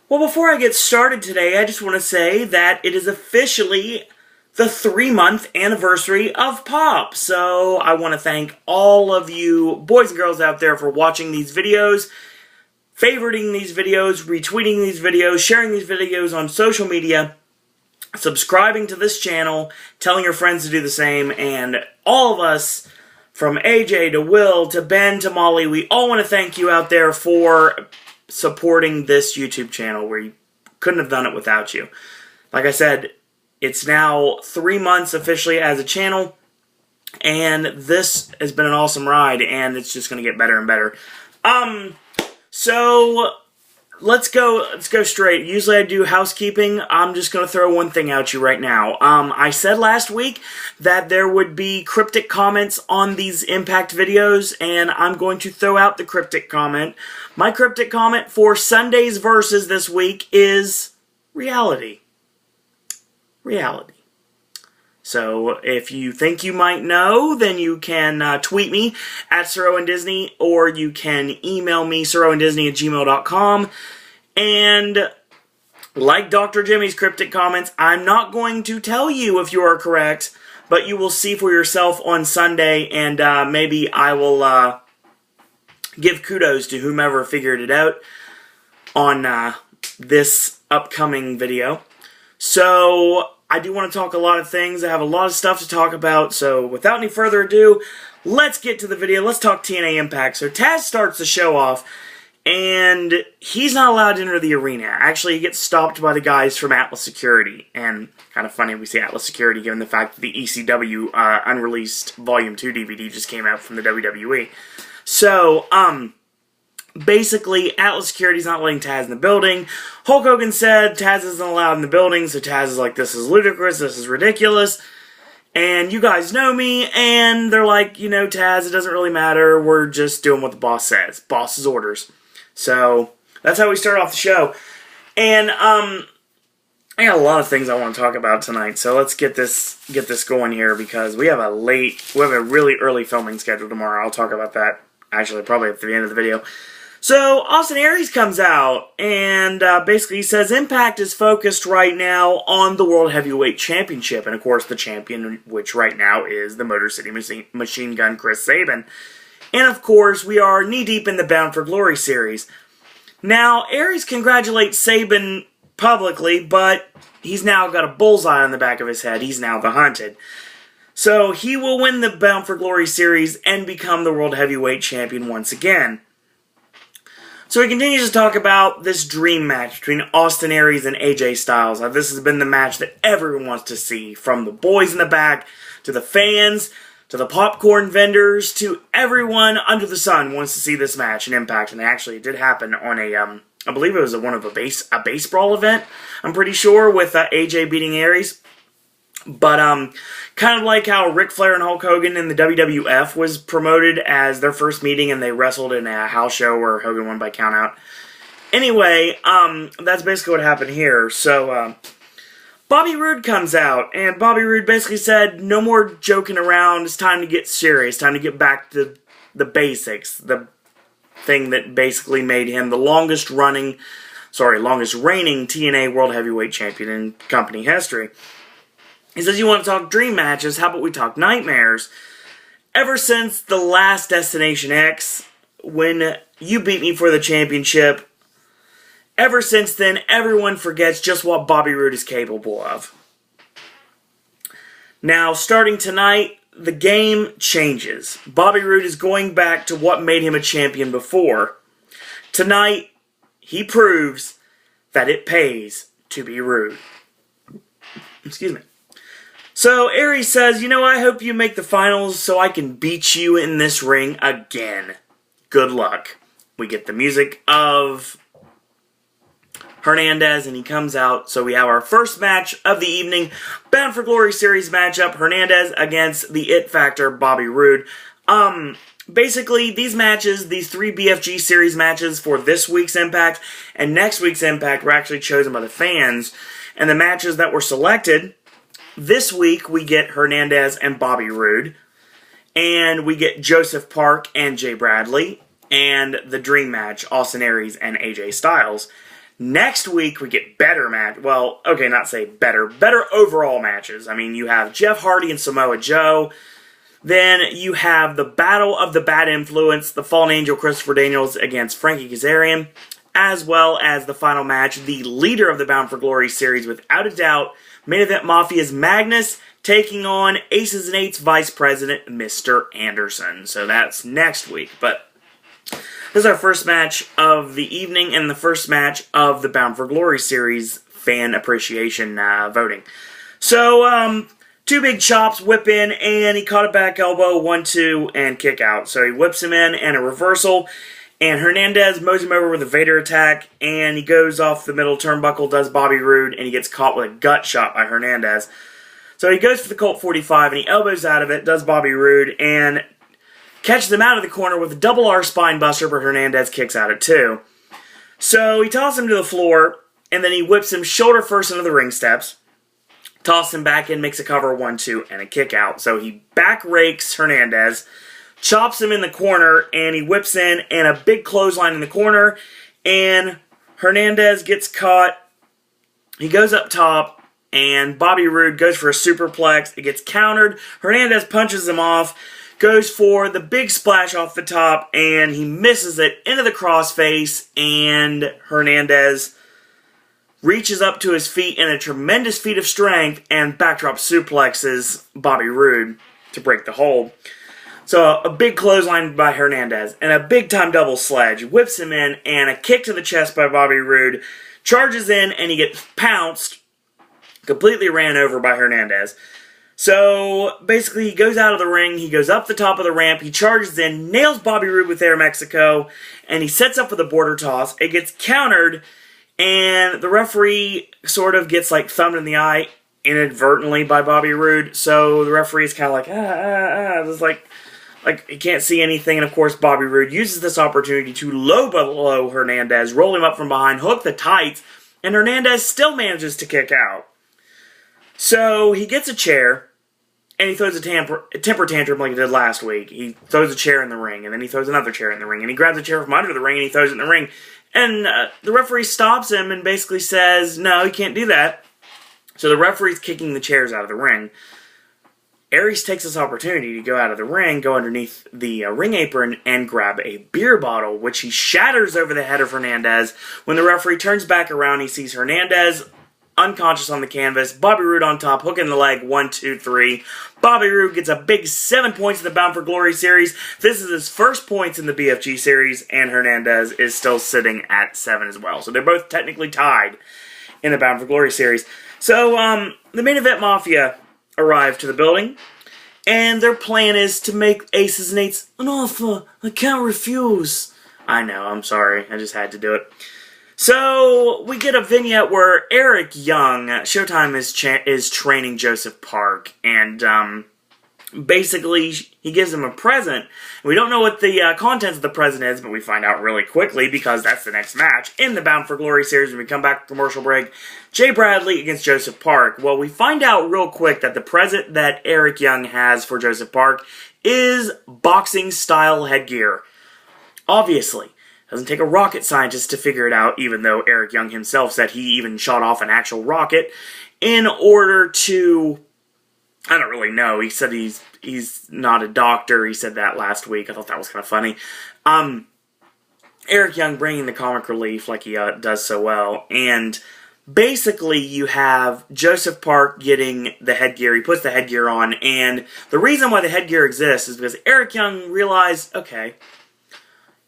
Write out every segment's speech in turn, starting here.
Well, before I get started today, I just want to say that it is officially the 3-month anniversary of Pop. So I want to thank all of you boys and girls out there for watching these videos, favoriting these videos, retweeting these videos, sharing these videos on social media, subscribing to this channel, telling your friends to do the same, and all of us, from AJ to Will to Ben to Molly, we all want to thank you out there for supporting this YouTube channel. We couldn't have done it without you. Like I said, it's now 3 months officially as a channel, and this has been an awesome ride, and it's just going to get better and better. So let's go straight. Usually I do housekeeping. I'm just going to throw one thing at you right now. I said last week that there would be cryptic comments on these Impact videos, and I'm going to throw out the cryptic comment. My cryptic comment for Sunday's Versus this week is reality. Reality. So if you think you might know, then you can tweet me at SirOwenDisney, or you can email me, SirOwenDisney@gmail.com. And like Dr. Jimmy's cryptic comments, I'm not going to tell you if you are correct, but you will see for yourself on Sunday, and maybe I will give kudos to whomever figured it out on this upcoming video. So I do want to talk a lot of things. I have a lot of stuff to talk about, so without any further ado, let's get to the video. Let's talk TNA Impact. So Taz starts the show off, and he's not allowed to enter the arena. Actually, he gets stopped by the guys from Atlas Security, and kind of funny we see Atlas Security given the fact that the ECW unreleased Volume 2 DVD just came out from the WWE. So, basically, Atlas Security's not letting Taz in the building. Hulk Hogan said Taz isn't allowed in the building, so Taz is like, this is ludicrous, this is ridiculous, and you guys know me, and they're like, you know, Taz, it doesn't really matter, we're just doing what the boss says. Boss's orders. So, that's how we start off the show. And, I got a lot of things I want to talk about tonight, so let's get this going here, because we have a really early filming schedule tomorrow. I'll talk about that, actually, probably at the end of the video. So, Austin Aries comes out, and basically says Impact is focused right now on the World Heavyweight Championship, and of course the champion, which right now is the Motor City Machine Gun Chris Sabin. And of course, we are knee-deep in the Bound for Glory series. Now, Aries congratulates Sabin publicly, but he's now got a bullseye on the back of his head. He's now the Hunted. So, he will win the Bound for Glory series and become the World Heavyweight Champion once again. So he continues to talk about this dream match between Austin Aries and AJ Styles. Now, this has been the match that everyone wants to see, from the boys in the back, to the fans, to the popcorn vendors, to everyone under the sun wants to see this match in Impact. And actually, it did happen on a, I believe it was a base brawl event, I'm pretty sure, with AJ beating Aries. But, kind of like how Ric Flair and Hulk Hogan in the WWF was promoted as their first meeting, and they wrestled in a house show where Hogan won by countout. Anyway, that's basically what happened here. So, Bobby Roode comes out, and Bobby Roode basically said, no more joking around, it's time to get serious, time to get back to the basics, the thing that basically made him the longest reigning TNA World Heavyweight Champion in company history. He says, you want to talk dream matches? How about we talk nightmares? Ever since the last Destination X, when you beat me for the championship, ever since then, everyone forgets just what Bobby Roode is capable of. Now, starting tonight, the game changes. Bobby Roode is going back to what made him a champion before. Tonight, he proves that it pays to be rude. Excuse me. So, Aries says, you know, I hope you make the finals so I can beat you in this ring again. Good luck. We get the music of Hernandez, and he comes out. So we have our first match of the evening, Bound for Glory series matchup, Hernandez against the It Factor, Bobby Roode. Basically, these matches, these 3 BFG series matches for this week's Impact and next week's Impact were actually chosen by the fans. And the matches that were selected, this week we get Hernandez and Bobby Roode. And we get Joseph Park and Jay Bradley. And the dream match, Austin Aries and AJ Styles. Next week, we get better match. Well, okay, not say better. Better overall matches. I mean, you have Jeff Hardy and Samoa Joe. Then you have the Battle of the Bad Influence, the Fallen Angel Christopher Daniels against Frankie Kazarian, as well as the final match, the leader of the Bound for Glory series, without a doubt, Main Event Mafia's Magnus taking on Aces and Eights Vice President Mr. Anderson. So that's next week. But this is our first match of the evening and the first match of the Bound for Glory series fan appreciation voting. So, two big chops, whip in, and he caught a back elbow, 1-2, and kick out. So he whips him in and a reversal, and Hernandez mows him over with a Vader attack, and he goes off the middle turnbuckle, does Bobby Roode, and he gets caught with a gut shot by Hernandez. So he goes for the Colt 45, and he elbows out of it, does Bobby Roode, and catches him out of the corner with a double R spine buster, but Hernandez kicks out at 2. So he tosses him to the floor, and then he whips him shoulder first into the ring steps, tosses him back in, makes a cover, 1-2, and a kick out. So he back rakes Hernandez, chops him in the corner, and he whips in, and a big clothesline in the corner, and Hernandez gets caught. He goes up top, and Bobby Roode goes for a superplex. It gets countered. Hernandez punches him off, goes for the big splash off the top, and he misses it into the crossface, and Hernandez reaches up to his feet in a tremendous feat of strength and backdrop suplexes Bobby Roode to break the hold. So a big clothesline by Hernandez and a big-time double sledge whips him in, and a kick to the chest by Bobby Roode, charges in, and he gets pounced, completely ran over by Hernandez. So basically he goes out of the ring, he goes up the top of the ramp, he charges in, nails Bobby Roode with Air Mexico, and he sets up for the border toss. It gets countered, and the referee sort of gets like thumbed in the eye inadvertently by Bobby Roode. So the referee is kind of like, It's like he can't see anything. And of course, Bobby Roode uses this opportunity to low blow Hernandez, roll him up from behind, hook the tights, and Hernandez still manages to kick out. So he gets a chair, and he throws a temper tantrum like he did last week. He throws a chair in the ring, and then he throws another chair in the ring, and he grabs a chair from under the ring, and he throws it in the ring. And the referee stops him and basically says, no, you can't do that. So the referee's kicking the chairs out of the ring. Aries takes this opportunity to go out of the ring, go underneath the ring apron, and grab a beer bottle, which he shatters over the head of Hernandez. When the referee turns back around, he sees Hernandez unconscious on the canvas, Bobby Roode on top, hook in the leg, 1, 2, 3. Bobby Roode gets a big 7 points in the Bound for Glory series. This is his first points in the BFG series, and Hernandez is still sitting at 7 as well. So they're both technically tied in the Bound for Glory series. So, the Main Event Mafia arrive to the building, and their plan is to make Aces and Eights an offer I can't refuse. I know, I'm sorry, I just had to do it. So, we get a vignette where Eric Young, Showtime is training Joseph Park, and basically he gives him a present. We don't know what the contents of the present is, but we find out really quickly because that's the next match in the Bound for Glory series when we come back from commercial break. Jay Bradley against Joseph Park. Well, we find out real quick that the present that Eric Young has for Joseph Park is boxing-style headgear. Obviously. Doesn't take a rocket scientist to figure it out, even though Eric Young himself said he even shot off an actual rocket in order to... I don't really know. He said he's not a doctor. He said that last week. I thought that was kind of funny. Eric Young bringing the comic relief like he does so well. And basically you have Joseph Park getting the headgear. He puts the headgear on. And the reason why the headgear exists is because Eric Young realized, okay,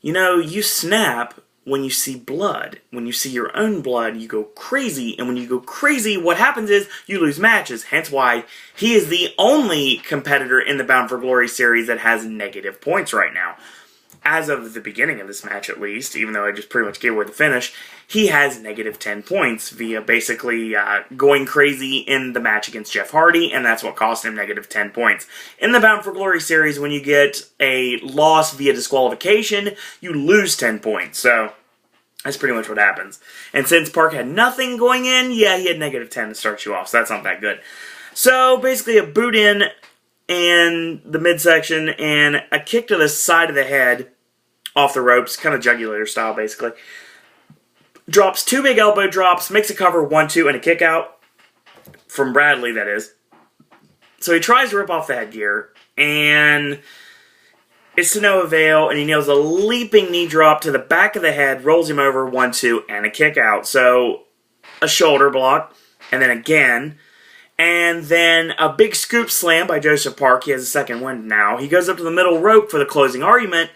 you know, you snap when you see blood. When you see your own blood, you go crazy. And when you go crazy, what happens is you lose matches. Hence why he is the only competitor in the Bound for Glory series that has negative points right now. As of the beginning of this match, at least, even though I just pretty much gave away the finish, he has negative 10 points via basically going crazy in the match against Jeff Hardy, and that's what cost him negative 10 points. In the Bound for Glory series, when you get a loss via disqualification, you lose 10 points, so that's pretty much what happens. And since Park had nothing going in, yeah, he had negative 10 to start you off, so that's not that good. So, basically a boot in and the midsection, and a kick to the side of the head off the ropes, kind of jugular style, basically. drops 2 big elbow drops, makes a cover, 1-2, and a kick out. From Bradley, that is. So he tries to rip off the headgear, and it's to no avail, and he nails a leaping knee drop to the back of the head, rolls him over, 1-2, and a kick out. So a shoulder block, and then again, and then a big scoop slam by Joseph Park. He has a second win now. He goes up to the middle rope for the closing argument,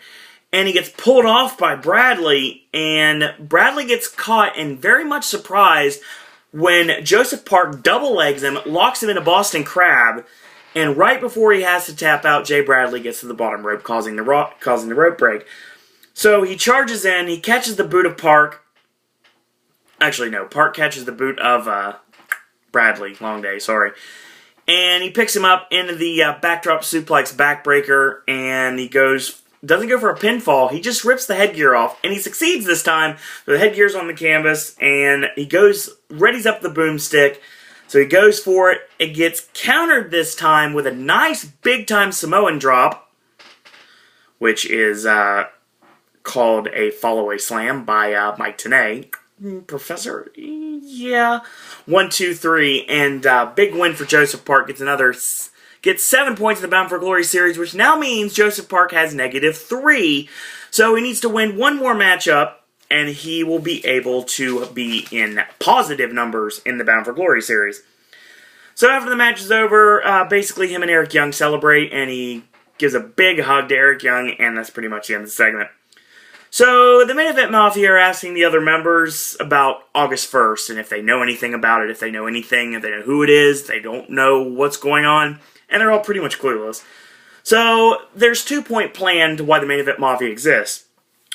and he gets pulled off by Bradley, and Bradley gets caught and very much surprised when Joseph Park double legs him, locks him in a Boston Crab, and right before he has to tap out, Jay Bradley gets to the bottom rope, causing the rope break. So he charges in, he catches the boot of Park. Actually, no, Park catches the boot of Bradley, long day, sorry. And he picks him up into the backdrop suplex backbreaker, and he doesn't go for a pinfall, he just rips the headgear off, and he succeeds this time. The headgear's on the canvas, and he readies up the boomstick, so he goes for it. It gets countered this time with a nice big-time Samoan drop, which is called a fall-away slam by Mike Tenay. Professor? Yeah. 1, 2, 3, and big win for Joseph Park. Gets 7 points in the Bound for Glory series, which now means Joseph Park has -3. So he needs to win one more matchup, and he will be able to be in positive numbers in the Bound for Glory series. So after the match is over, basically him and Eric Young celebrate, and he gives a big hug to Eric Young, and that's pretty much the end of the segment. So the Main Event Mafia are asking the other members about August 1st, and if they know anything about it, if they know anything, if they know who it is, they don't know what's going on, and they're all pretty much clueless. So there's 2-point plan to why the Main Event Mafia exists.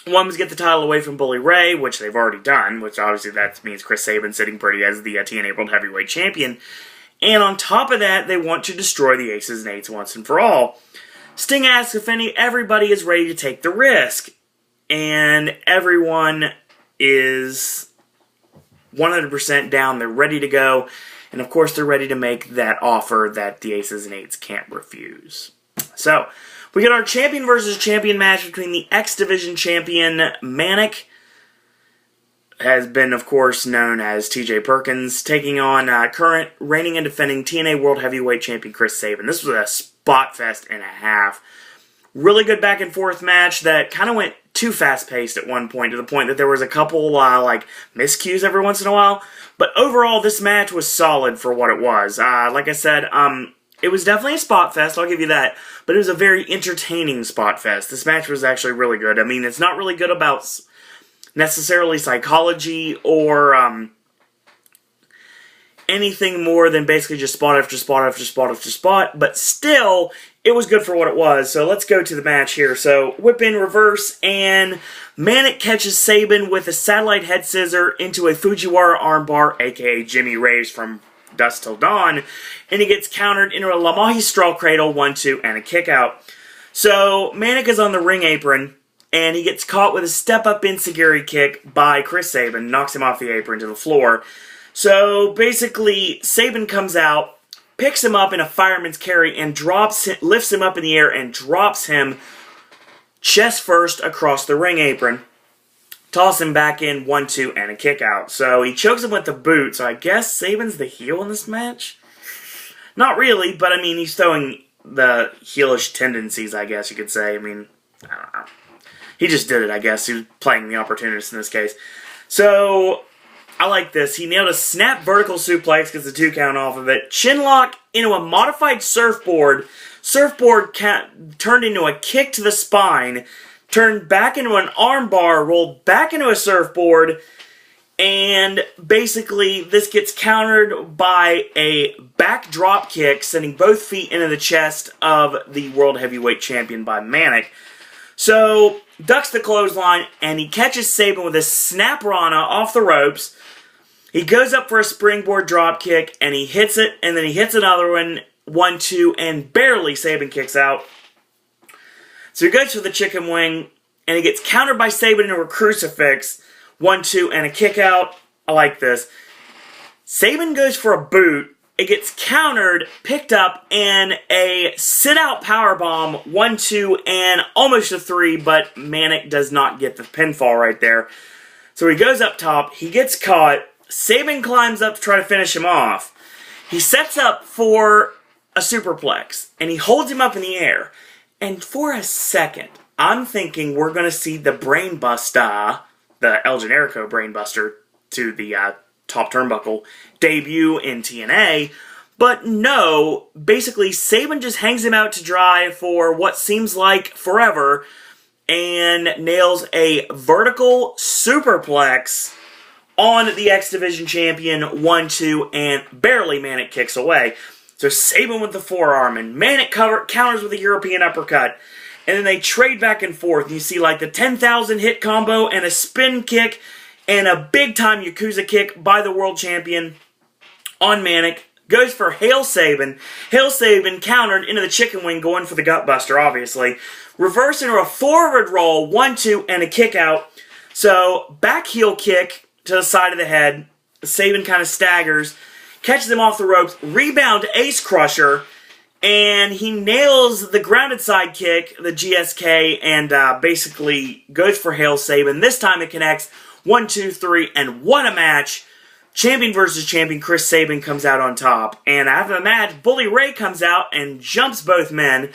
One was to get the title away from Bully Ray, which they've already done, which obviously that means Chris Sabin sitting pretty as the TNA World Heavyweight Champion. And on top of that, they want to destroy the Aces and Eights once and for all. Sting asks if everybody is ready to take the risk. And everyone is 100% down. They're ready to go. And of course, they're ready to make that offer that the Aces and Eights can't refuse. So, we get our champion versus champion match between the X Division champion, Manic, has been, of course, known as TJ Perkins, taking on current reigning and defending TNA World Heavyweight Champion Chris Sabin. This was a spot fest and a half. Really good back and forth match that kind of went too fast-paced at one point, to the point that there was a couple, miscues every once in a while. But overall, this match was solid for what it was. Like I said, it was definitely a spot fest, I'll give you that. But it was a very entertaining spot fest. This match was actually really good. I mean, it's not really good about necessarily psychology or anything more than basically just spot after spot after spot after spot. But still, it was good for what it was. So let's go to the match here. So whip in reverse, and Manic catches Sabin with a satellite head scissor into a Fujiwara armbar, aka Jimmy Raves from Dusk Till Dawn, and he gets countered into a La Magistral Cradle, 1-2, and a kick out. So Manic is on the ring apron, and he gets caught with a step-up ensiguri kick by Chris Sabin, knocks him off the apron to the floor. So basically, Sabin comes out, picks him up in a fireman's carry, and lifts him up in the air and drops him chest first across the ring apron. Toss him back in, 1-2, and a kick out. So he chokes him with the boot, so I guess Sabin's the heel in this match? Not really, but I mean, he's showing the heelish tendencies, I guess you could say. I mean, I don't know. He just did it, I guess. He was playing the opportunist in this case. So I like this. He nailed a snap vertical suplex, gets the 2 count off of it. Chinlock into a modified surfboard. Surfboard turned into a kick to the spine. Turned back into an armbar, rolled back into a surfboard, and basically this gets countered by a back drop kick, sending both feet into the chest of the World Heavyweight Champion by Manic. So, ducks the clothesline, and he catches Sabin with a snap rana off the ropes. He goes up for a springboard drop kick, and he hits it, and then he hits another one, 1-2, and barely Sabin kicks out. So he goes for the chicken wing, and he gets countered by Sabin into a crucifix, 1-2, and a kick out. I like this. Sabin goes for a boot. It gets countered, picked up, and a sit-out powerbomb, 1-2, and almost a 3, but Manic does not get the pinfall right there. So he goes up top, he gets caught, Sabin climbs up to try to finish him off. He sets up for a superplex, and he holds him up in the air. And for a second, I'm thinking we're going to see the Brainbuster, the El Generico Brainbuster to the top turnbuckle, debut in TNA. But no, basically Sabin just hangs him out to dry for what seems like forever and nails a vertical superplex on the X Division champion, 1-2, and barely Manic kicks away. So Sabin with the forearm, and Manic counters with a European uppercut. And then they trade back and forth. And you see like the 10,000 hit combo and a spin kick and a big time Yakuza kick by the world champion on Manic. Goes for Hail Sabin. Hail Sabin countered into the chicken wing, going for the gutbuster, obviously. Reverse into a forward roll, 1-2, and a kick out. So back heel kick to the side of the head. Sabin kind of staggers, catches him off the ropes, rebound Ace Crusher, and he nails the grounded side kick, the GSK, and basically goes for Hail Sabin. This time it connects, 1, 2, 3, and what a match. Champion versus champion, Chris Sabin comes out on top. And after the match, Bully Ray comes out and jumps both men.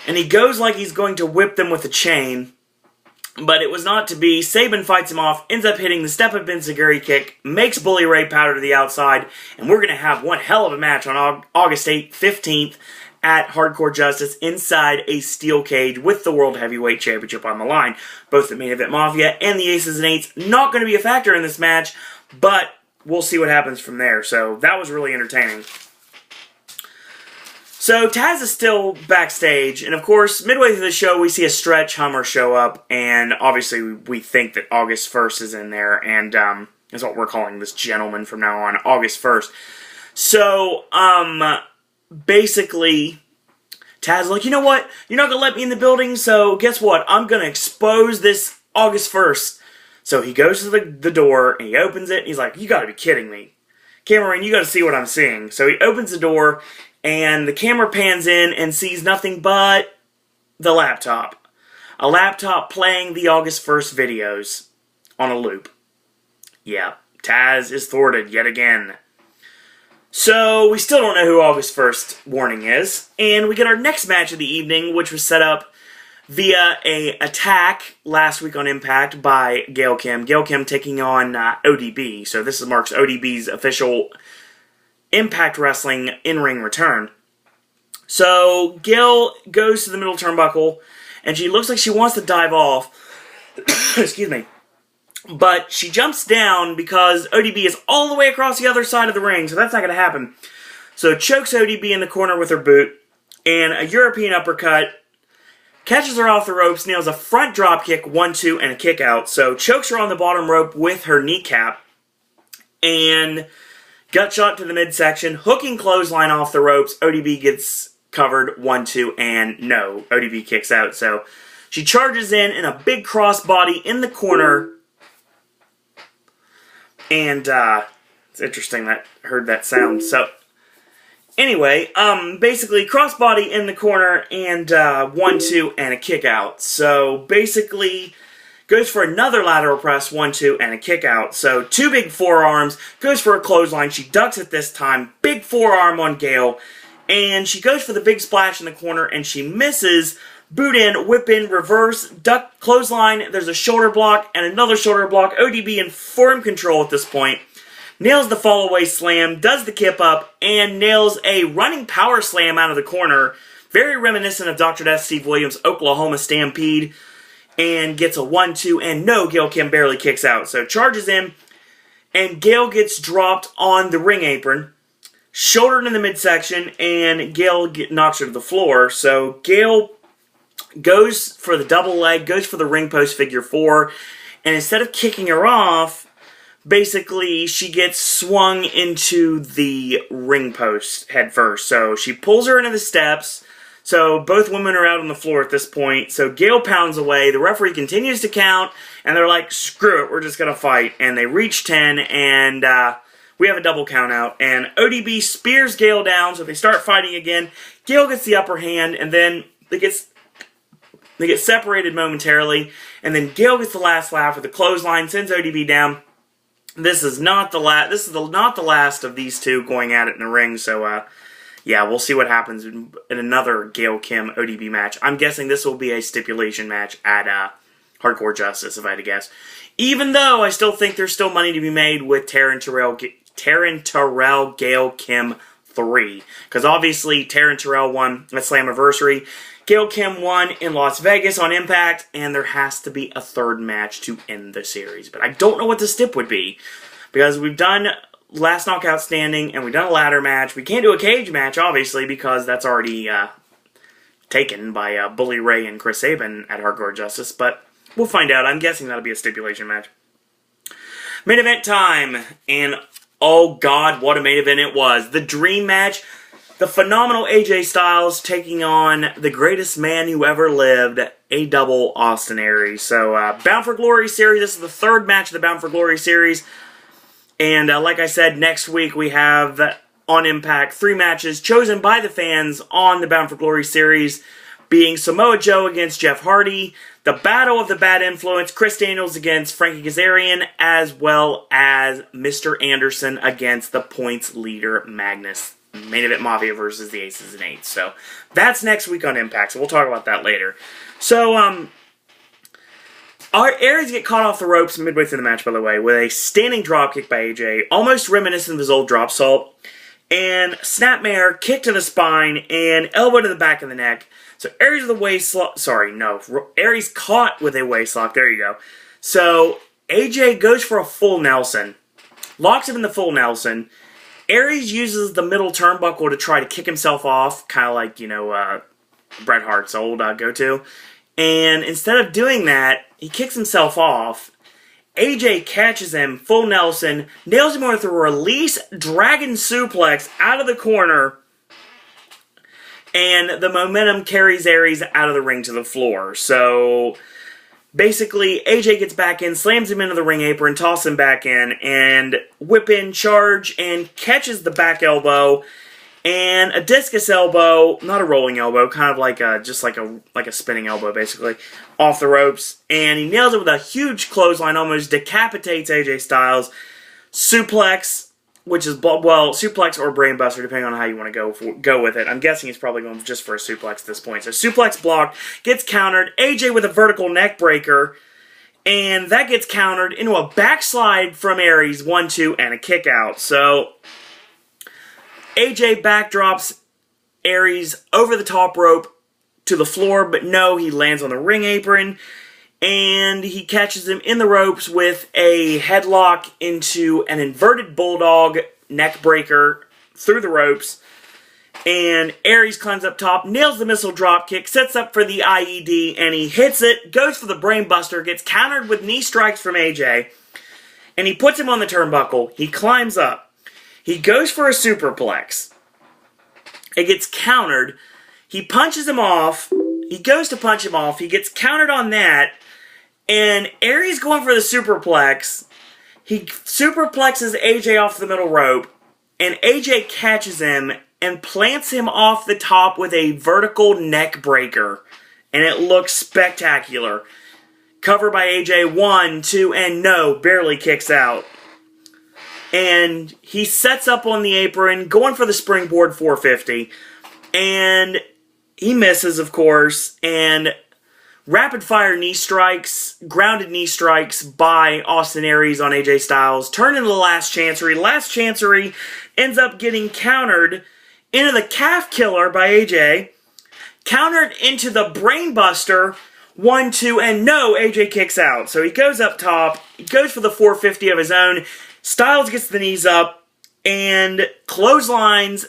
And he goes like he's going to whip them with a chain. But it was not to be. Sabin fights him off, ends up hitting the step-up enziguri kick, makes Bully Ray powder to the outside, and we're going to have one hell of a match on August 8th, 15th at Hardcore Justice inside a steel cage with the World Heavyweight Championship on the line. Both the Main Event Mafia and the Aces and Eights not going to be a factor in this match, but we'll see what happens from there. So that was really entertaining. So Taz is still backstage, and of course, midway through the show, we see a stretch Hummer show up, and obviously we think that August 1st is in there, and that's what we're calling this gentleman from now on, August 1st. So, basically, Taz is like, you know what? You're not going to let me in the building, so guess what? I'm going to expose this August 1st. So he goes to the door, and he opens it, and he's like, you got to be kidding me. Cameraman, you got to see what I'm seeing. So he opens the door, and the camera pans in and sees nothing but the laptop. A laptop playing the August 1st videos on a loop. Yeah, Taz is thwarted yet again. So we still don't know who August 1st Warning is. And we get our next match of the evening, which was set up via a attack last week on Impact by Gail Kim. Gail Kim taking on ODB. So this marks ODB's official Impact Wrestling in-ring return. So Gail goes to the middle turnbuckle, and she looks like she wants to dive off. Excuse me. But she jumps down because ODB is all the way across the other side of the ring, so that's not going to happen. So chokes ODB in the corner with her boot, and a European uppercut, catches her off the ropes, nails a front dropkick, 1-2, and a kick out. So chokes her on the bottom rope with her kneecap, and gut shot to the midsection, hooking clothesline off the ropes. ODB gets covered, 1-2, and no, ODB kicks out. So she charges in a big crossbody in the corner, and it's interesting that I heard that sound. So anyway, basically crossbody in the corner, and 1-2, and a kick out. So basically goes for another lateral press, 1-2, and a kick out. So two big forearms, goes for a clothesline. She ducks it this time. Big forearm on Gail. And she goes for the big splash in the corner, and she misses. Boot in, whip in, reverse, duck, clothesline. There's a shoulder block and another shoulder block. ODB in firm control at this point. Nails the fall-away slam, does the kip up, and nails a running power slam out of the corner. Very reminiscent of Dr. Death Steve Williams' Oklahoma Stampede. And gets a 1-2, and no, Gail Kim barely kicks out. So charges in, and Gail gets dropped on the ring apron, shouldered in the midsection, and Gail knocks her to the floor. So Gail goes for the double leg, goes for the ring post figure 4, and instead of kicking her off, basically she gets swung into the ring post head first. So she pulls her into the steps. So both women are out on the floor at this point. So Gail pounds away. The referee continues to count. And they're like, screw it, we're just going to fight. And they reach 10. And we have a double count out. And ODB spears Gail down. So they start fighting again. Gail gets the upper hand. And then they get separated momentarily. And then Gale gets the last laugh with the clothesline, sends ODB down. This is not the last. This is not the last of these two going at it in the ring. So, yeah, we'll see what happens in another Gail Kim ODB match. I'm guessing this will be a stipulation match at Hardcore Justice, if I had to guess. Even though I still think there's still money to be made with Taryn Terrell, Gail Kim 3. Because obviously Taryn Terrell won at Slammiversary. Gail Kim won in Las Vegas on Impact, and there has to be a third match to end the series. But I don't know what the stip would be, because we've done Last Knockout Standing, and we've done a ladder match. We can't do a cage match, obviously, because that's already taken by Bully Ray and Chris Sabin at Hardcore Justice, but we'll find out. I'm guessing that'll be a stipulation match. Main event time, and oh god, what a main event it was. The dream match. The phenomenal AJ Styles taking on the greatest man who ever lived, a double Austin Aries. So, Bound for Glory series. This is the third match of the Bound for Glory series. And like I said, next week we have on Impact 3 matches chosen by the fans on the Bound for Glory series, being Samoa Joe against Jeff Hardy, the Battle of the Bad Influence, Chris Daniels against Frankie Kazarian, as well as Mr. Anderson against the points leader Magnus. Main Event Mafia versus the Aces and Eights. So, that's next week on Impact, so we'll talk about that later. So, our Aries get caught off the ropes midway through the match, by the way, with a standing dropkick by AJ, almost reminiscent of his old drop salt, and snapmare, kick to the spine, and elbow to the back of the neck. So, Aries with a waist lock, Aries caught with a waist lock, there you go. So, AJ goes for a full Nelson, locks him in the full Nelson. Aries uses the middle turnbuckle to try to kick himself off, kind of like, Bret Hart's old go-to. And instead of doing that, he kicks himself off. AJ catches him, full Nelson, nails him with a release dragon suplex out of the corner, and the momentum carries Aries out of the ring to the floor. So, basically, AJ gets back in, slams him into the ring apron, tosses him back in, and whip in, charge, and catches the back elbow, and a discus elbow, not a rolling elbow, kind of like just like a spinning elbow, basically, off the ropes, and he nails it with a huge clothesline, almost decapitates AJ Styles, suplex, which is, well, suplex or brainbuster, depending on how you want to go with it. I'm guessing he's probably going just for a suplex at this point. So suplex blocked, gets countered, AJ with a vertical neck breaker, and that gets countered into a backslide from Aries, 1-2, and a kick out. So AJ backdrops Aries over the top rope to the floor, but no, he lands on the ring apron, and he catches him in the ropes with a headlock into an inverted bulldog neck breaker through the ropes. And Aries climbs up top, nails the missile drop kick, sets up for the IED, and he hits it, goes for the brainbuster, gets countered with knee strikes from AJ, and he puts him on the turnbuckle. He climbs up. He goes for a superplex. It gets countered. He punches him off. He goes to punch him off. He gets countered on that. And Aries going for the superplex. He superplexes AJ off the middle rope. And AJ catches him and plants him off the top with a vertical neck breaker. And it looks spectacular. Cover by AJ, 1, 2, and no, barely kicks out. And he sets up on the apron, going for the springboard 450. And he misses, of course, and rapid-fire knee strikes, grounded knee strikes by Austin Aries on AJ Styles, turn into the Last Chancery. Last Chancery ends up getting countered into the Calf Killer by AJ, countered into the Brainbuster, 1, 2, and no, AJ kicks out. So he goes up top, he goes for the 450 of his own, Styles gets the knees up, and clotheslines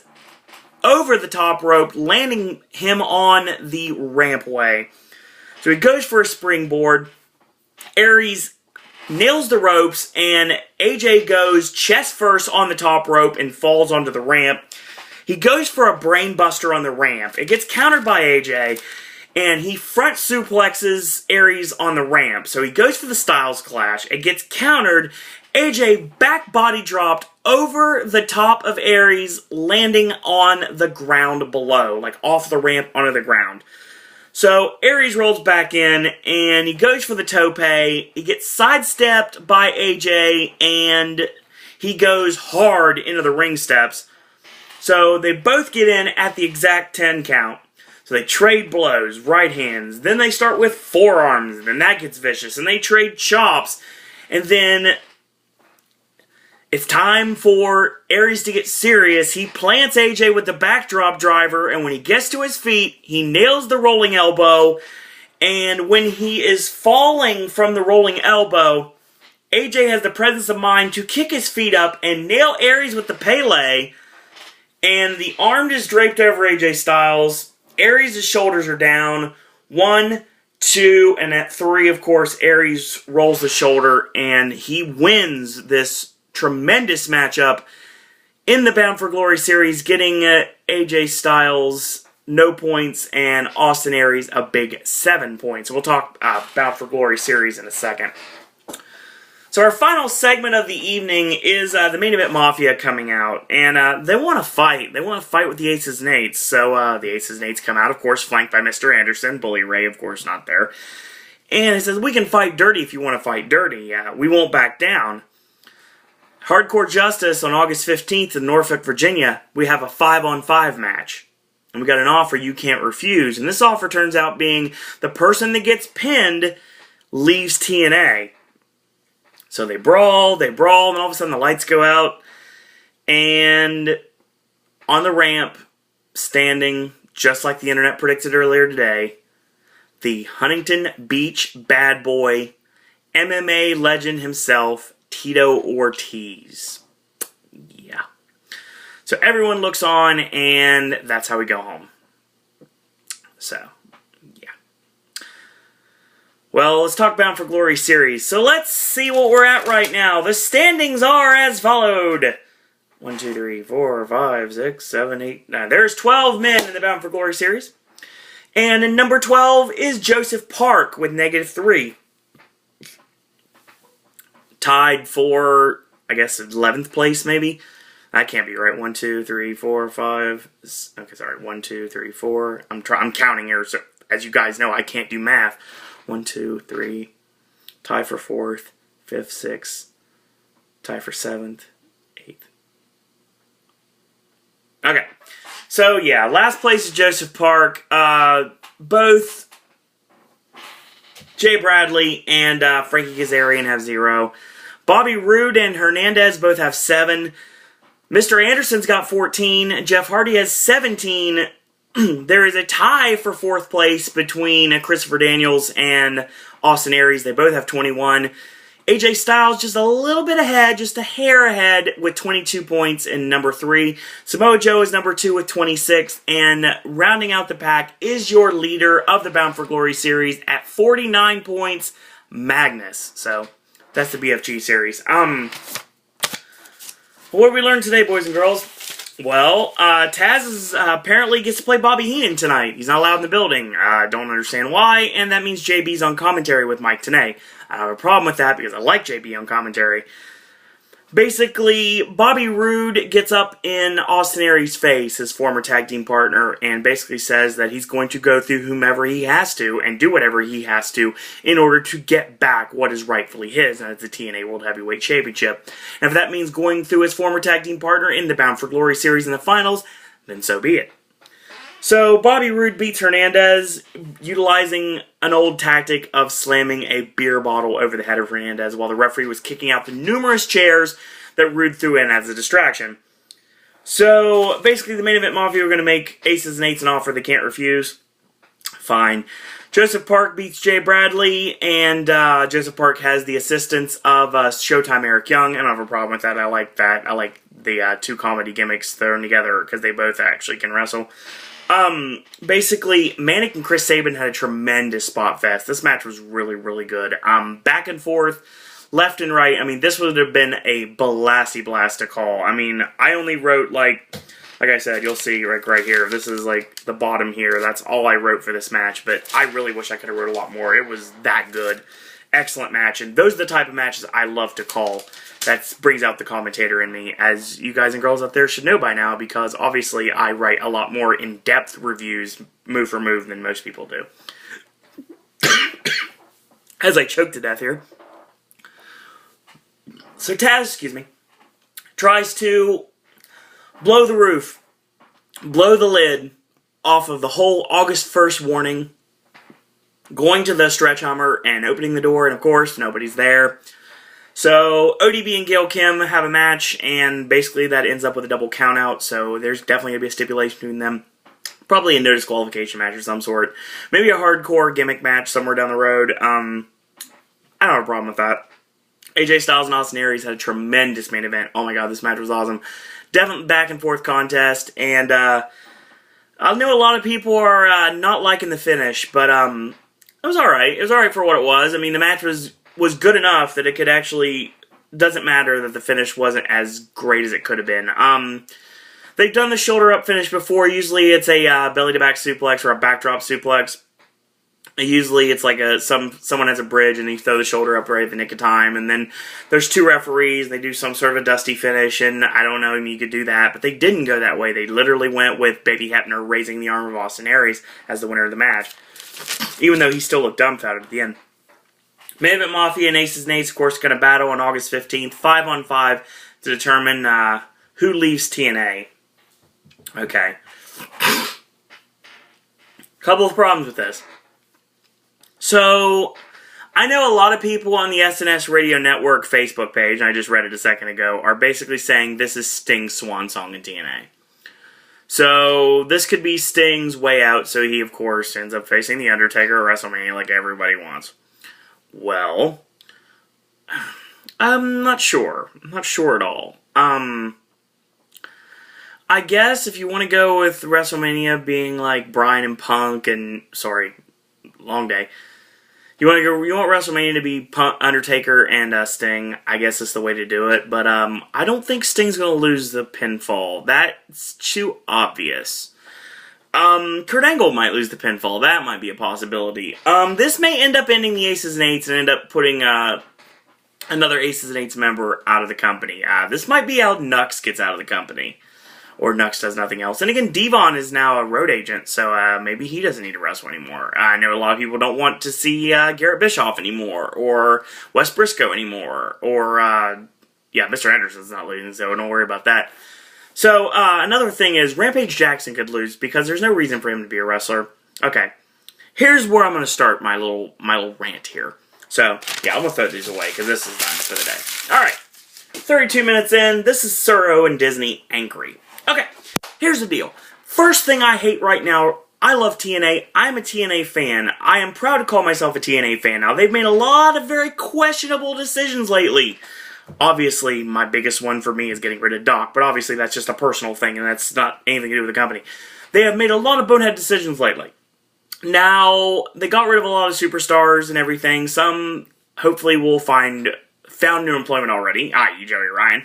over the top rope, landing him on the rampway. So he goes for a springboard. Aries nails the ropes, and AJ goes chest first on the top rope and falls onto the ramp. He goes for a brainbuster on the ramp. It gets countered by AJ, and he front suplexes Aries on the ramp. So he goes for the Styles Clash. It gets countered. AJ back body dropped over the top of Aries, landing on the ground below, like off the ramp onto the ground. So Aries rolls back in, and he goes for the tope. He gets sidestepped by AJ, and he goes hard into the ring steps. So they both get in at the exact 10 count. So they trade blows, right hands. Then they start with forearms, and then that gets vicious. And they trade chops. And then it's time for Aries to get serious. He plants AJ with the backdrop driver, and when he gets to his feet, he nails the rolling elbow. And when he is falling from the rolling elbow, AJ has the presence of mind to kick his feet up and nail Aries with the Pele. And the arm is draped over AJ Styles. Aries' shoulders are down. 1, 2, and at 3, of course, Aries rolls the shoulder, and he wins this tremendous matchup in the Bound for Glory series, getting AJ Styles no points and Austin Aries a big 7 points. We'll talk Bound for Glory series in a second. So our final segment of the evening is the Main Event Mafia coming out, and they want to fight. They want to fight with the Aces and Eights. So the Aces and Eights come out, of course, flanked by Mr. Anderson. Bully Ray, of course, not there. And it says, we can fight dirty if you want to fight dirty. We won't back down. Hardcore Justice on August 15th in Norfolk, Virginia, we have a 5-on-5 match. And we got an offer you can't refuse. And this offer turns out being the person that gets pinned leaves TNA. So they brawl, and all of a sudden the lights go out. And on the ramp, standing, just like the internet predicted earlier today, the Huntington Beach bad boy, MMA legend himself, Tito Ortiz. Yeah. So everyone looks on, and that's how we go home. So, yeah. Well, let's talk Bound for Glory series. So let's see what we're at right now. The standings are as followed. 1, 2, 3, 4, 5, 6, 7, 8, 9. There's 12 men in the Bound for Glory series. And in number 12 is Joseph Park with -3. Tied for, I guess, 11th place, maybe? That can't be right. 1, 2, 3, 4, 5. Okay, sorry. 1, 2, 3, 4. I'm counting here, so as you guys know, I can't do math. 1, 2, 3. Tie for 4th, 5th, 6th. Tie for 7th, 8th. Okay. So, yeah, last place is Joseph Park. Both Jay Bradley and Frankie Kazarian have 0. Bobby Roode and Hernandez both have 7. Mr. Anderson's got 14. Jeff Hardy has 17. There is a tie for 4th place between Christopher Daniels and Austin Aries. They both have 21. AJ Styles just a little bit ahead, just a hair ahead with 22 points in number 3. Samoa Joe is number 2 with 26. And rounding out the pack is your leader of the Bound for Glory series at 49 points, Magnus. So that's the BFG series. What did we learn today, boys and girls? Well, Taz apparently gets to play Bobby Heenan tonight. He's not allowed in the building. I don't understand why, and that means JB's on commentary with Mike Tenay. I don't have a problem with that because I like JB on commentary. Basically, Bobby Roode gets up in Austin Aries' face, his former tag team partner, and basically says that he's going to go through whomever he has to and do whatever he has to in order to get back what is rightfully his, and it's the TNA World Heavyweight Championship. And if that means going through his former tag team partner in the Bound for Glory series in the finals, then so be it. So, Bobby Roode beats Hernandez, utilizing an old tactic of slamming a beer bottle over the head of Hernandez while the referee was kicking out the numerous chairs that Roode threw in as a distraction. So, basically, the Main Event Mafia are going to make Aces and Eights an offer they can't refuse. Fine. Joseph Park beats Jay Bradley, and Joseph Park has the assistance of Showtime Eric Young. I don't have a problem with that. I like that. I like the two comedy gimmicks thrown together because they both actually can wrestle. Basically, Manic and Chris Sabin had a tremendous spot fest. This match was really, really good. Back and forth, left and right. I mean, this would have been a blasty blast to call. I mean, I only wrote, like I said, you'll see right here. This is, like, the bottom here. That's all I wrote for this match, but I really wish I could have wrote a lot more. It was that good. Excellent match, and those are the type of matches I love to call. that brings out the commentator in me, as you guys and girls out there should know by now, because obviously I write a lot more in-depth reviews, move for move, than most people do. As I choke to death here. So Taz, tries to blow the roof, blow the lid off of the whole August 1st warning, going to the stretch hummer and opening the door, and of course, nobody's there. So ODB and Gail Kim have a match, and basically that ends up with a double countout, so there's definitely going to be a stipulation between them. Probably a no disqualification match of some sort. Maybe a hardcore gimmick match somewhere down the road. I don't have a problem with that. AJ Styles and Austin Aries had a tremendous main event. Oh my god, this match was awesome. Definitely back and forth contest, and I know a lot of people are not liking the finish, but it was alright. It was alright for what it was. I mean, the match was good enough that it could actually, doesn't matter that the finish wasn't as great as it could have been. They've done the shoulder up finish before. Usually it's a belly to back suplex or a backdrop suplex. Usually it's like someone has a bridge and you throw the shoulder up right at the nick of time, and then there's two referees, they do some sort of a dusty finish, and I don't know if you could do that, but they didn't go that way. They literally went with Baby Hebner raising the arm of Austin Aries as the winner of the match, even though he still looked dumbfounded at the end. Main Event Mafia and Aces and Eights, of course, going to battle on August 15th, 5-on-5, to determine who leaves TNA. Okay. Couple of problems with this. So, I know a lot of people on the SNS Radio Network Facebook page, and I just read it a second ago, are basically saying this is Sting's swan song in TNA. So, this could be Sting's way out, so he, of course, ends up facing The Undertaker at WrestleMania like everybody wants. Well, I'm not sure. I'm not sure at all. I guess if you want to go with WrestleMania being like Bryan and Punk and, long day. You want WrestleMania to be Punk, Undertaker, and Sting. I guess that's the way to do it. But I don't think Sting's going to lose the pinfall. That's too obvious. Kurt Angle might lose the pinfall. That might be a possibility. This may end up ending the Aces and Eights and end up putting another Aces and Eights member out of the company. This might be how Nux gets out of the company. Or Nux does nothing else. And again, Devon is now a road agent, so maybe he doesn't need to wrestle anymore. I know a lot of people don't want to see Garrett Bischoff anymore, or Wes Briscoe anymore, or, Mr. Anderson's not losing, so don't worry about that. So, another thing is, Rampage Jackson could lose, because there's no reason for him to be a wrestler. Okay, here's where I'm going to start my little rant here. So, I'm going to throw these away, because this is done for the day. Alright, 32 minutes in, this is Suro and Disney angry. Okay, here's the deal. First thing I hate right now, I love TNA. I'm a TNA fan. I am proud to call myself a TNA fan now. They've made a lot of very questionable decisions lately. Obviously, my biggest one for me is getting rid of Doc, but obviously that's just a personal thing, and that's not anything to do with the company. They have made a lot of bonehead decisions lately. Now, they got rid of a lot of superstars and everything. Some, hopefully, will found new employment already, i.e. Joey Ryan.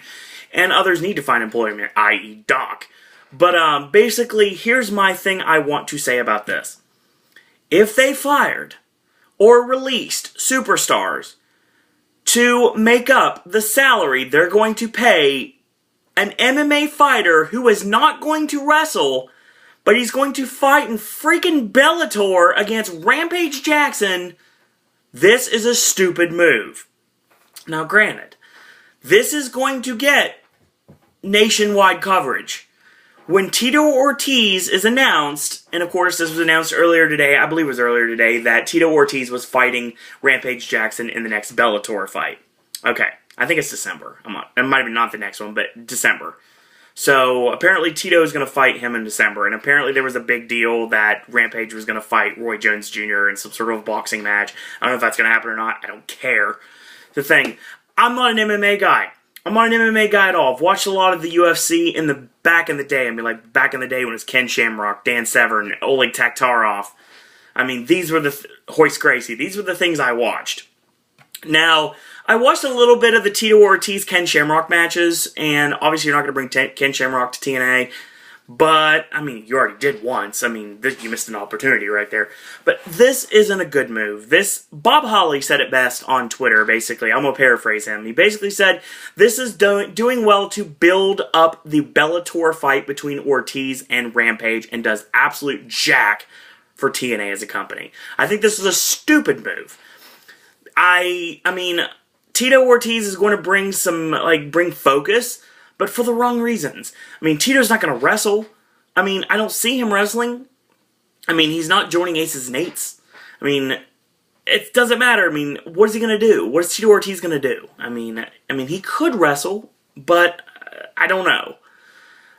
And others need to find employment, i.e. Doc. But basically, here's my thing I want to say about this. If they fired or released superstars to make up the salary they're going to pay an MMA fighter who is not going to wrestle, but he's going to fight in freaking Bellator against Rampage Jackson, this is a stupid move. Now, granted, this is going to get nationwide coverage. When Tito Ortiz is announced, and of course this was announced earlier today, I believe it was earlier today, that Tito Ortiz was fighting Rampage Jackson in the next Bellator fight. Okay, I think it's December. It might have been not the next one, but December. So apparently Tito is going to fight him in December, and apparently there was a big deal that Rampage was going to fight Roy Jones Jr. in some sort of boxing match. I don't know if that's going to happen or not. I don't care. The thing, I'm not an MMA guy. I'm not an MMA guy at all. I've watched a lot of the UFC in the back in the day. I mean, like, back in the day when it was Ken Shamrock, Dan Severn, Oleg Taktarov. I mean, these were the... Hoist Gracie. These were the things I watched. Now, I watched a little bit of the Tito Ortiz-Ken Shamrock matches, and obviously you're not going to bring Ken Shamrock to TNA, But, I mean, you already did once. I mean, you missed an opportunity right there. But this isn't a good move. Bob Holly said it best on Twitter, basically. I'm going to paraphrase him. He basically said, this is doing well to build up the Bellator fight between Ortiz and Rampage and does absolute jack for TNA as a company. I think this is a stupid move. I mean, Tito Ortiz is going to bring focus, but for the wrong reasons. I mean, Tito's not going to wrestle. I mean, I don't see him wrestling. I mean, he's not joining Aces and Eights. I mean, it doesn't matter. I mean, what is he going to do? What is Tito Ortiz going to do? I mean, he could wrestle, but I don't know.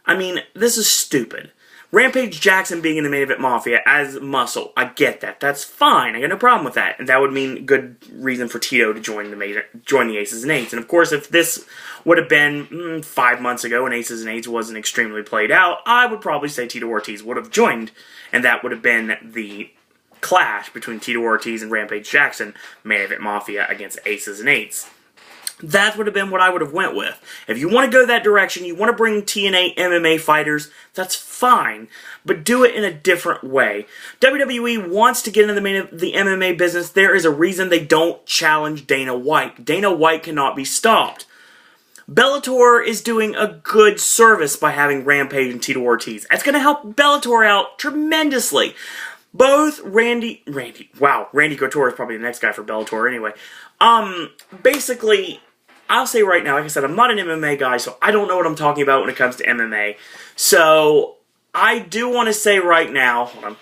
I mean, this is stupid. Rampage Jackson being in the main event Mafia as Muscle, I get that. That's fine. I got no problem with that. And that would mean good reason for Tito to join the Aces and Eights. And of course, if this would have been 5 months ago and Aces and Eights wasn't extremely played out, I would probably say Tito Ortiz would have joined. And that would have been the clash between Tito Ortiz and Rampage Jackson, main event Mafia against Aces and Eights. That would have been what I would have went with. If you want to go that direction, you want to bring TNA MMA fighters, that's fine, but do it in a different way. WWE wants to get into the MMA business. There is a reason they don't challenge Dana White. Dana White cannot be stopped. Bellator is doing a good service by having Rampage and Tito Ortiz. That's going to help Bellator out tremendously. Both Randy Couture is probably the next guy for Bellator anyway. Basically, I'll say right now, like I said, I'm not an MMA guy, so I don't know what I'm talking about when it comes to MMA. So, I do want to say right now, hold on,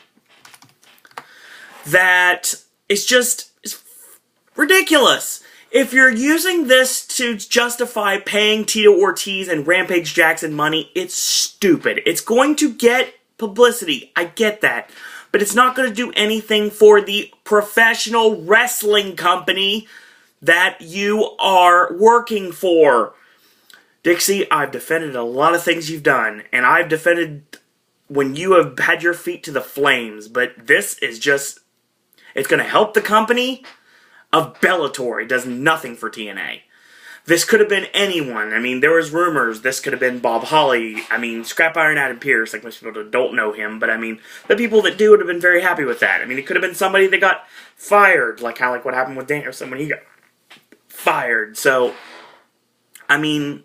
that it's ridiculous. If you're using this to justify paying Tito Ortiz and Rampage Jackson money, it's stupid. It's going to get publicity. I get that. But it's not going to do anything for the professional wrestling company that you are working for. Dixie, I've defended a lot of things you've done, and I've defended when you have had your feet to the flames, but this is just, it's going to help the company of Bellator. It does nothing for TNA. This could have been anyone. I mean, there was rumors this could have been Bob Holly. I mean, Scrap Iron Adam Pearce, like most people don't know him, but I mean, the people that do would have been very happy with that. I mean, it could have been somebody that got fired, like kind of like what happened with Danielson when he got fired. So, I mean,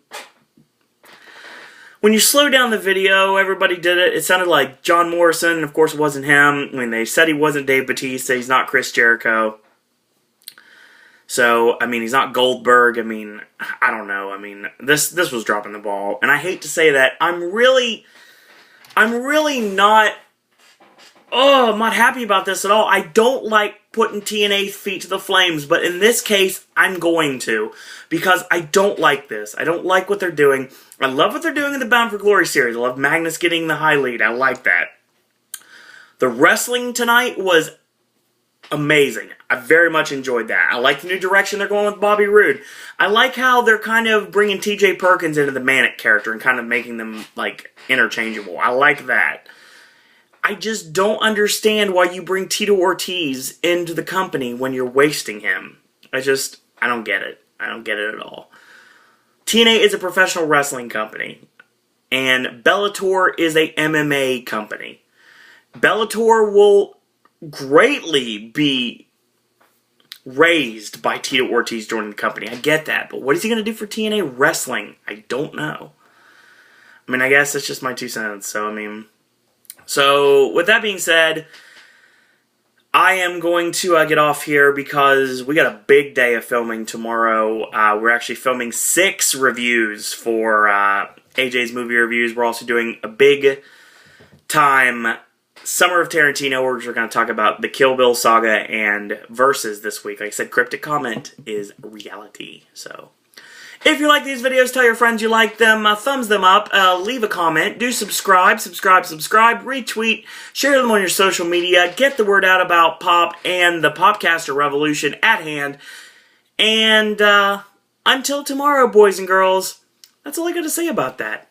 when you slow down the video, everybody did it. It sounded like John Morrison. Of course, it wasn't him. I mean, they said he wasn't Dave Bautista. He's not Chris Jericho. So, I mean, he's not Goldberg. I mean, I don't know. I mean, this was dropping the ball. And I hate to say that. I'm really not, I'm not happy about this at all. I don't like putting TNA's feet to the flames, but in this case, I'm going to. Because I don't like this. I don't like what they're doing. I love what they're doing in the Bound for Glory series. I love Magnus getting the high lead. I like that. The wrestling tonight was amazing. I very much enjoyed that. I like the new direction they're going with Bobby Roode. I like how they're kind of bringing TJ Perkins into the Manic character and kind of making them, like, interchangeable. I like that. I just don't understand why you bring Tito Ortiz into the company when you're wasting him. I don't get it. I don't get it at all. TNA is a professional wrestling company, and Bellator is a MMA company. Bellator will greatly be raised by Tito Ortiz joining the company. I get that, but what is he going to do for TNA wrestling? I don't know. I mean, I guess that's just my 2 cents. So with that being said, I am going to get off here because we got a big day of filming tomorrow. We're actually filming 6 reviews for AJ's movie reviews. We're also doing a big time Summer of Tarantino, where we're going to talk about the Kill Bill saga and Versus this week. Like I said, Cryptic Comment is reality. So, if you like these videos, tell your friends you like them, thumbs them up, leave a comment, do subscribe, retweet, share them on your social media, get the word out about Pop and the Popcaster Revolution at hand. And until tomorrow, boys and girls, that's all I got to say about that.